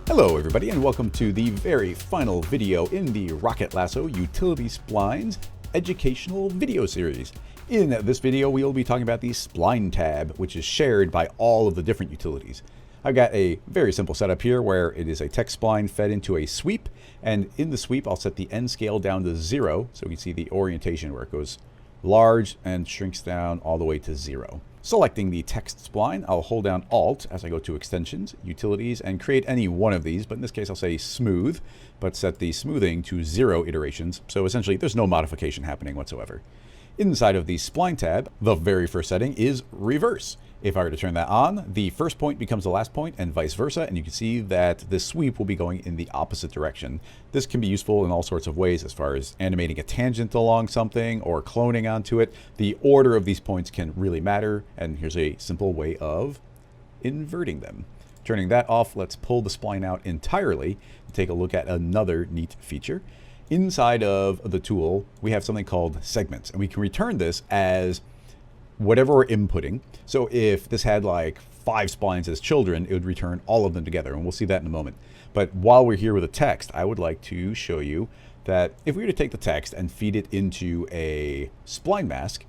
Hello everybody and welcome to the very final video in the Rocket Lasso Utility Splines educational video series. In this video we will be talking about the Spline tab, which is shared by all of the different utilities. I've got a very simple setup here where it is a text spline fed into a sweep, and in the sweep I'll set the end scale down to 0 so we can see the orientation where it goes large and shrinks down all the way to 0. Selecting the text spline, I'll hold down Alt as I go to Extensions, Utilities, and create any one of these, but in this case I'll say Smooth, but set the smoothing to 0 iterations, so essentially there's no modification happening whatsoever. Inside of the Spline tab, the very first setting is Reverse. If I were to turn that on, the first point becomes the last point and vice versa, and you can see that the sweep will be going in the opposite direction. This can be useful in all sorts of ways as far as animating a tangent along something or cloning onto it. The order of these points can really matter, and here's a simple way of inverting them. Turning that off, let's pull the spline out entirely and take a look at another neat feature. Inside of the tool, we have something called segments, and we can return this as whatever we're inputting. So if this had like 5 splines as children, it would return all of them together, and we'll see that in a moment. But while we're here with the text, I would like to show you that if we were to take the text and feed it into a spline mask,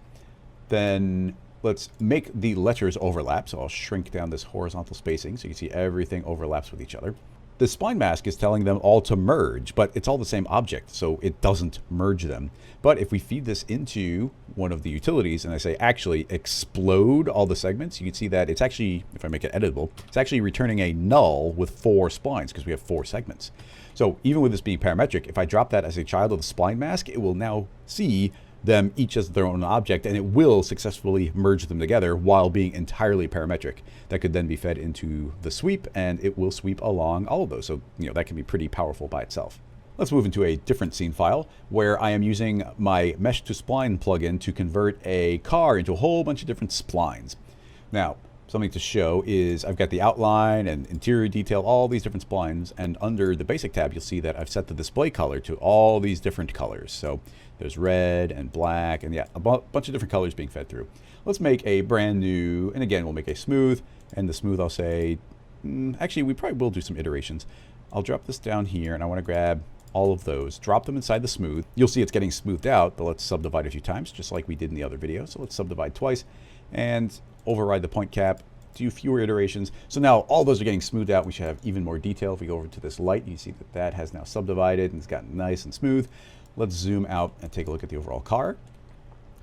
then let's make the letters overlap. So I'll shrink down this horizontal spacing so you can see everything overlaps with each other. The spline mask is telling them all to merge, but it's all the same object, so it doesn't merge them. But if we feed this into one of the utilities and I say actually explode all the segments, you can see that it's actually, if I make it editable, it's actually returning a null with 4 splines because we have 4 segments. So even with this being parametric, if I drop that as a child of the spline mask, it will now see them each as their own object, and it will successfully merge them together while being entirely parametric. That could then be fed into the sweep, and it will sweep along all of those. So, that can be pretty powerful by itself. Let's move into a different scene file where I am using my Mesh to Spline plugin to convert a car into a whole bunch of different splines. Now, something to show is I've got the outline and interior detail, all these different splines, and under the basic tab you'll see that I've set the display color to all these different colors. So there's red and black and a bunch of different colors being fed through. Let's make a brand new, and again we'll make a smooth, and the smooth I'll say, actually we probably will do some iterations. I'll drop this down here and I want to grab all of those, drop them inside the smooth. You'll see it's getting smoothed out, but let's subdivide a few times just like we did in the other video. So let's subdivide twice and override the point cap, do fewer iterations. So now all those are getting smoothed out. We should have even more detail. If we go over to this light, you see that that has now subdivided and it's gotten nice and smooth. Let's zoom out and take a look at the overall car.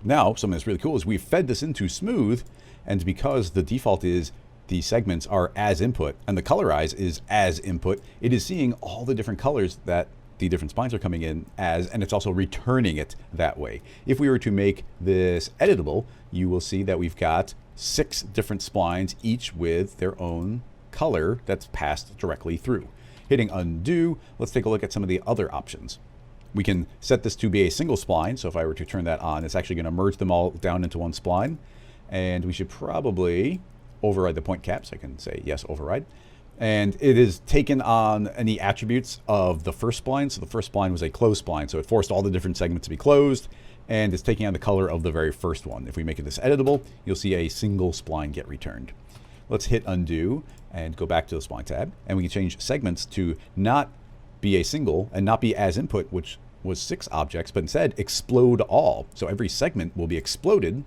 Now, something that's really cool is we've fed this into smooth, and because the default is the segments are as input and the colorize is as input, it is seeing all the different colors that the different splines are coming in as, and it's also returning it that way. If we were to make this editable, you will see that we've got 6 different splines, each with their own color that's passed directly through. Hitting undo, let's take a look at some of the other options. We can set this to be a single spline, so if I were to turn that on, it's actually going to merge them all down into one spline. And we should probably override the point cap, so I can say yes, override. And it is taken on any attributes of the first spline. So the first spline was a closed spline, so it forced all the different segments to be closed, and it's taking on the color of the very first one. If we make it this editable, you'll see a single spline get returned. Let's hit undo and go back to the spline tab, and we can change segments to not be a single and not be as input, which was 6 objects, but instead explode all. So every segment will be exploded.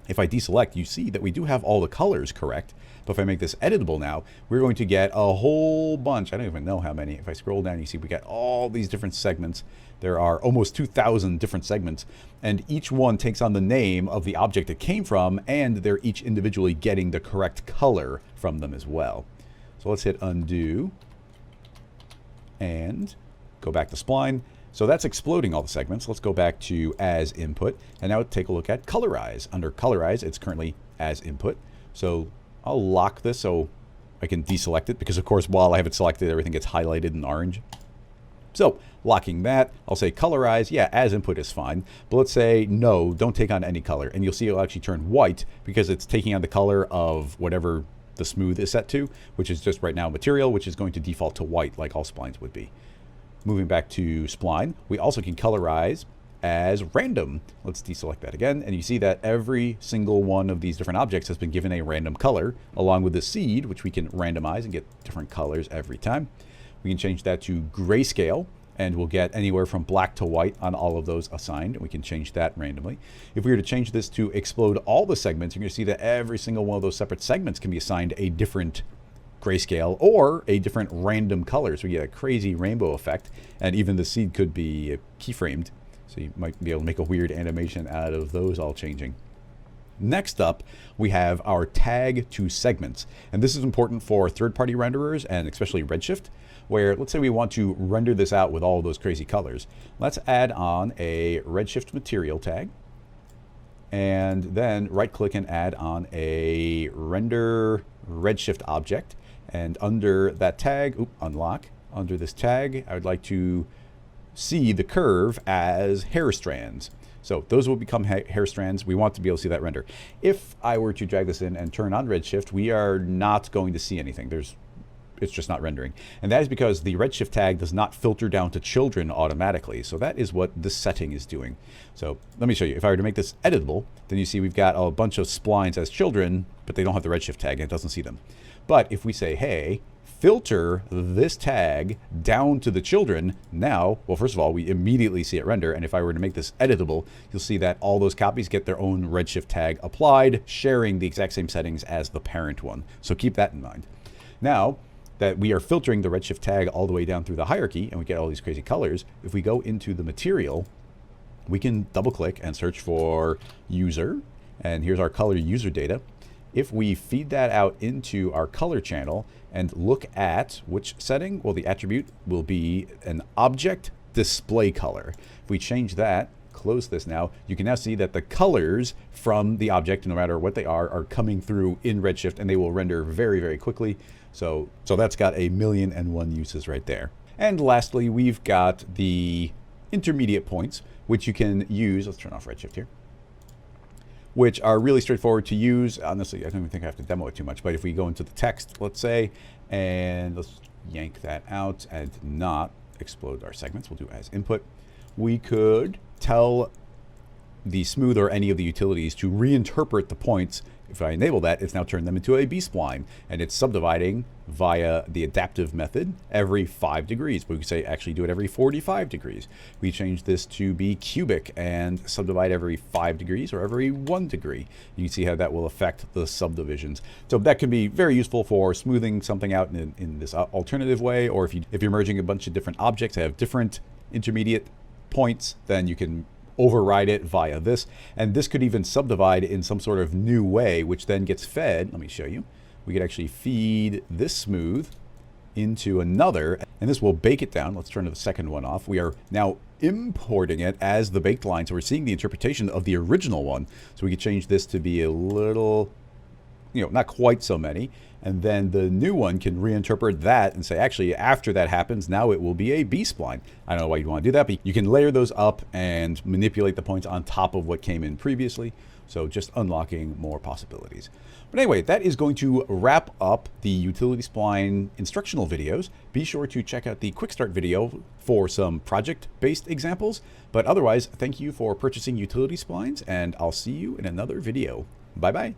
If I deselect, you see that we do have all the colors correct, but if I make this editable now, we're going to get a whole bunch. I don't even know how many. If I scroll down, you see we got all these different segments. There are almost 2,000 different segments, and each one takes on the name of the object it came from, and they're each individually getting the correct color from them as well. So let's hit undo and go back to spline. So that's exploding all the segments. Let's go back to as input, and now take a look at colorize. Under colorize, it's currently as input. So I'll lock this so I can deselect it, because of course while I have it selected, everything gets highlighted in orange. So locking that, I'll say colorize, yeah, as input is fine, but let's say no, don't take on any color, and you'll see it'll actually turn white because it's taking on the color of whatever the smooth is set to, which is just right now material, which is going to default to white like all splines would be. Moving back to spline, we also can colorize as random. Let's deselect that again, and you see that every single one of these different objects has been given a random color, along with the seed, which we can randomize and get different colors every time. We can change that to grayscale, and we'll get anywhere from black to white on all of those assigned, and we can change that randomly. If we were to change this to explode all the segments, you're going to see that every single one of those separate segments can be assigned a different grayscale or a different random color. So we get a crazy rainbow effect, and even the seed could be keyframed. So you might be able to make a weird animation out of those all changing. Next up, we have our tag to segments. And this is important for third-party renderers and especially Redshift, where let's say we want to render this out with all those crazy colors. Let's add on a Redshift material tag, and then right-click and add on a render Redshift object. And under that tag, unlock, under this tag, I would like to see the curve as hair strands. So those will become hair strands. We want to be able to see that render. If I were to drag this in and turn on Redshift, we are not going to see anything. It's just not rendering. And that is because the Redshift tag does not filter down to children automatically. So that is what this setting is doing. So let me show you. If I were to make this editable, then you see we've got a bunch of splines as children, but they don't have the Redshift tag and it doesn't see them. But if we say, hey, filter this tag down to the children, now, well, first of all, we immediately see it render. And if I were to make this editable, you'll see that all those copies get their own Redshift tag applied, sharing the exact same settings as the parent one. So keep that in mind. Now that we are filtering the Redshift tag all the way down through the hierarchy, and we get all these crazy colors, if we go into the material, we can double click and search for user. And here's our color user data. If we feed that out into our color channel and look at which setting, well, the attribute will be an object display color. If we change that, close this now, you can now see that the colors from the object, no matter what they are coming through in Redshift, and they will render very, very quickly. So that's got 1,000,001 uses right there. And lastly, we've got the intermediate points, which you can use. Let's turn off Redshift here. Which are really straightforward to use. Honestly, I don't even think I have to demo it too much, but if we go into the text, let's say, and let's yank that out and not explode our segments, we'll do as input. We could tell the smooth or any of the utilities to reinterpret the points. If I enable that, it's now turned them into a B-spline, and it's subdividing via the adaptive method every 5 degrees. But we could say actually do it every 45 degrees. We change this to be cubic and subdivide every 5 degrees or every 1 degree. You can see how that will affect the subdivisions. So that can be very useful for smoothing something out in this alternative way, or if you're merging a bunch of different objects that have different intermediate points, then you can override it via this. And this could even subdivide in some sort of new way, which then gets fed. Let me show you. We could actually feed this smooth into another, and this will bake it down. Let's turn the second one off. We are now importing it as the baked line. So we're seeing the interpretation of the original one. So we could change this to be a little, not quite so many. And then the new one can reinterpret that and say, actually, after that happens, now it will be a B-spline. I don't know why you'd want to do that, but you can layer those up and manipulate the points on top of what came in previously. So just unlocking more possibilities. But anyway, that is going to wrap up the Utility Spline instructional videos. Be sure to check out the quick start video for some project-based examples. But otherwise, thank you for purchasing Utility Splines, and I'll see you in another video. Bye-bye.